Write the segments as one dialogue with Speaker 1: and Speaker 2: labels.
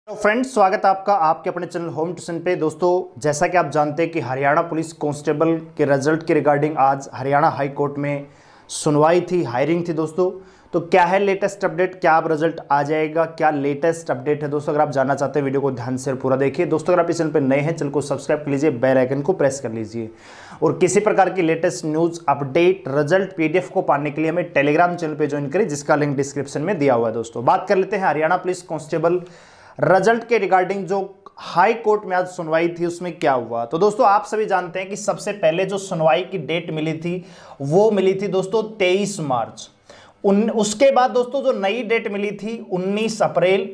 Speaker 1: तो फ्रेंड्स, स्वागत है आपका आपके अपने चैनल होम ट्यूशन पे। दोस्तों, जैसा कि आप जानते हैं कि हरियाणा पुलिस कांस्टेबल के रिजल्ट के रिगार्डिंग आज हरियाणा हाई कोर्ट में सुनवाई थी, हायरिंग थी दोस्तों। तो क्या है लेटेस्ट अपडेट, क्या अब रिजल्ट आ जाएगा, क्या लेटेस्ट अपडेट है दोस्तों? अगर आप जानना चाहते हैं वीडियो को ध्यान से पूरा देखिए दोस्तों। अगर आप इस चैनल पर नए हैं, चैनल को सब्सक्राइब कर लीजिए, बेल आइकन को प्रेस कर लीजिए। और किसी प्रकार की latest news update result PDF को पाने के लिए हमें टेलीग्राम चैनल पर ज्वाइन करें, जिसका लिंक डिस्क्रिप्शन में दिया हुआ है दोस्तों। बात कर लेते हैं हरियाणा पुलिस कांस्टेबल रिजल्ट के रिगार्डिंग जो हाई कोर्ट में आज सुनवाई थी उसमें क्या हुआ। तो दोस्तों, आप सभी जानते हैं कि सबसे पहले जो सुनवाई की डेट मिली थी वो मिली थी दोस्तों 23 मार्च। उसके बाद दोस्तों जो नई डेट मिली थी 19 अप्रैल।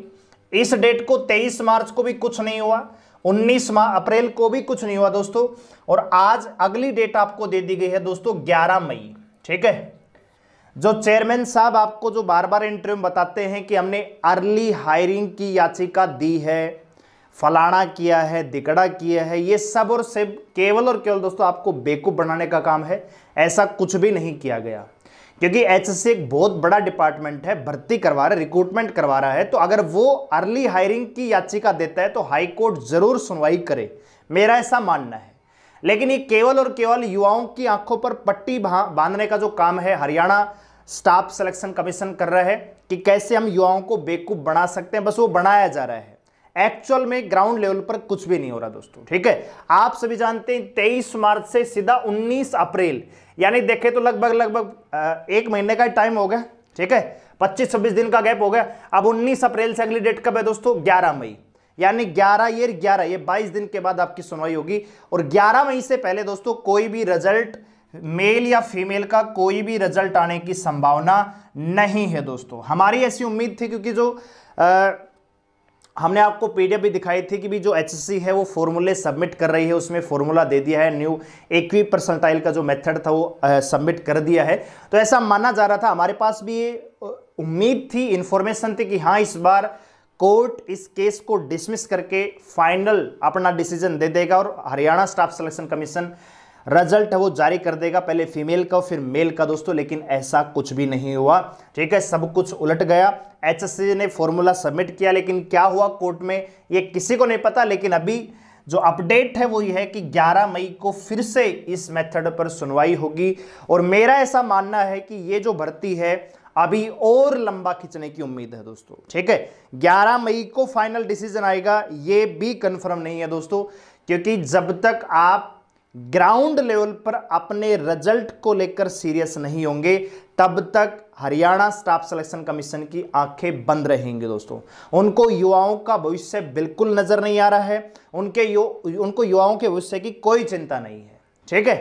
Speaker 1: इस डेट को 23 मार्च को भी कुछ नहीं हुआ, 19 अप्रैल को भी कुछ नहीं हुआ दोस्तों। और आज अगली डेट आपको दे दी गई है दोस्तों 11 मई। ठीक है, जो चेयरमैन साहब आपको जो बार बार इंटरव्यू में बताते हैं कि हमने अर्ली हायरिंग की याचिका दी है, फलाना किया है, दिकड़ा किया है, ये सब और सब केवल और केवल दोस्तों आपको बेवकूफ़ बनाने का काम है। ऐसा कुछ भी नहीं किया गया, क्योंकि एचएससी एक बहुत बड़ा डिपार्टमेंट है, भर्ती करवा रहा है, रिक्रूटमेंट करवा रहा है। तो अगर वो अर्ली हायरिंग की याचिका देता है तो हाई कोर्ट जरूर सुनवाई करे, मेरा ऐसा मानना है। लेकिन ये केवल और केवल युवाओं की आंखों पर पट्टी बांधने का जो काम है हरियाणा स्टाफ सिलेक्शन कमीशन कर रहा है कि कैसे हम युवाओं को बेवकूफ बना सकते हैं, बस वो बनाया जा रहा है। एक्चुअल में ग्राउंड लेवल पर कुछ भी नहीं हो रहा दोस्तों। ठीक है, आप सभी जानते हैं 23 मार्च से सीधा 19 अप्रैल, यानी देखें तो लगभग एक महीने का टाइम हो गया। ठीक है, 25-26 दिन का गैप हो गया। अब 19 अप्रैल से अगली डेट कब है दोस्तों? 11 मई, यानी 11 ये 22 दिन के बाद आपकी सुनवाई होगी। और 11 मई से पहले दोस्तों कोई भी रिजल्ट, मेल या फीमेल का कोई भी रिजल्ट आने की संभावना नहीं है दोस्तों। हमारी ऐसी उम्मीद थी, क्योंकि जो हमने आपको पीडीएफ भी दिखाई थी कि भी जो एचएससी है वो फॉर्मूले सबमिट कर रही है, उसमें फॉर्मूला दे दिया है, न्यू एक्वी परसेंटाइल का जो मेथड था वो सबमिट कर दिया है। तो ऐसा माना जा रहा था, हमारे पास भी ये उम्मीद थी, इंफॉर्मेशन थी कि हाँ इस बार कोर्ट इस केस को डिसमिस करके फाइनल अपना डिसीजन दे देगा और Haryana staff selection commission result है वो जारी कर देगा, पहले फीमेल का फिर मेल का दोस्तों। लेकिन ऐसा कुछ भी नहीं हुआ। ठीक है, सब कुछ उलट गया। एचएससी ने फॉर्मूला सबमिट किया, लेकिन क्या हुआ कोर्ट में ये किसी को नहीं पता। लेकिन अभी जो अपडेट है वो ये है कि 11 मई को फिर से इस मेथड पर सुनवाई होगी। और मेरा ऐसा मानना है कि ये जो भर्ती है अभी और लंबा खींचने की उम्मीद है दोस्तों। ठीक है, 11 मई को फाइनल डिसीजन आएगा, ये भी कंफर्म नहीं है दोस्तों, क्योंकि जब तक आप ग्राउंड लेवल पर अपने रिजल्ट को लेकर सीरियस नहीं होंगे तब तक हरियाणा स्टाफ सिलेक्शन कमीशन की आंखें बंद रहेंगी दोस्तों। उनको युवाओं का भविष्य बिल्कुल नजर नहीं आ रहा है, उनको युवाओं के भविष्य की कोई चिंता नहीं है। ठीक है,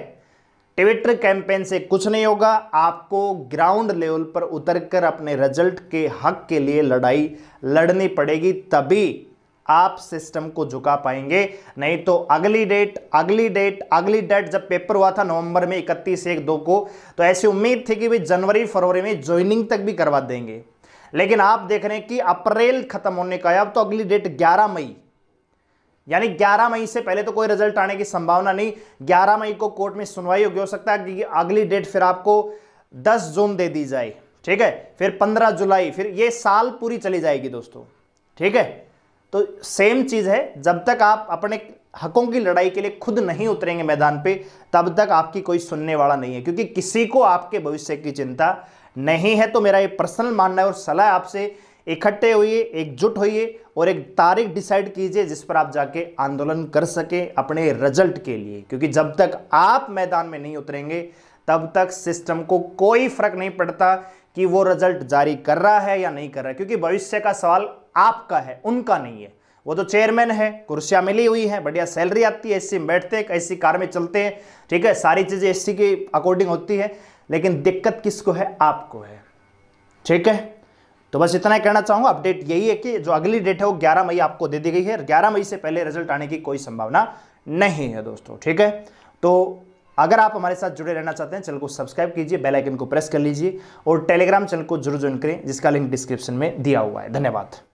Speaker 1: ट्विटर कैंपेन से कुछ नहीं होगा, आपको ग्राउंड लेवल पर उतरकर अपने रिजल्ट के हक के लिए लड़ाई लड़नी पड़ेगी, तभी आप सिस्टम को झुका पाएंगे। नहीं तो अगली डेट जब पेपर हुआ था नवंबर में 31/1/2 को, तो ऐसी उम्मीद थी कि वे जनवरी फरवरी में ज्वाइनिंग तक भी करवा देंगे। लेकिन आप देख रहे हैं कि अप्रैल खत्म होने का है, अब तो अगली डेट 11 मई, यानी 11 मई से पहले तो कोई रिजल्ट आने की संभावना नहीं। 11 मई को कोर्ट में सुनवाई होगी, हो सकता है कि अगली डेट फिर आपको 10 जून दे दी जाए। ठीक है, फिर 15 जुलाई, फिर ये साल पूरी चली जाएगी दोस्तों। ठीक है, तो सेम चीज है, जब तक आप अपने हकों की लड़ाई के लिए खुद नहीं उतरेंगे मैदान पे तब तक आपकी कोई सुनने वाला नहीं है, क्योंकि किसी को आपके भविष्य की चिंता नहीं है। तो मेरा ये पर्सनल मानना है और सलाह आपसे, इकट्ठे होइए, एकजुट होइए और एक तारीख डिसाइड कीजिए जिस पर आप जाके आंदोलन कर सके अपने रिजल्ट के लिए। क्योंकि जब तक आप मैदान में नहीं उतरेंगे तब तक सिस्टम को कोई फर्क नहीं पड़ता कि वो रिजल्ट जारी कर रहा है या नहीं कर रहा है, क्योंकि भविष्य का सवाल आपका है, उनका नहीं है। वो तो चेयरमैन है, कुर्सियां मिली हुई हैं, बढ़िया सैलरी आती है, एसी में बैठते हैं, ऐसी कार में चलते हैं। ठीक है, सारी चीजें एसी के अकॉर्डिंग होती है, लेकिन दिक्कत किसको है? आपको है। ठीक है, तो बस इतना ही कहना चाहूंगा। अपडेट यही है कि जो अगली डेट है वो 11 मई आपको दे दी गई है। 11 मई से पहले रिजल्ट आने की कोई संभावना नहीं है दोस्तों। ठीक है, तो अगर आप हमारे साथ जुड़े रहना चाहते हैं, चैनल को सब्सक्राइब कीजिए, बेल आइकन को प्रेस कर लीजिए और टेलीग्राम चैनल को जरूर ज्वाइन करें, जिसका लिंक डिस्क्रिप्शन में दिया हुआ है। धन्यवाद।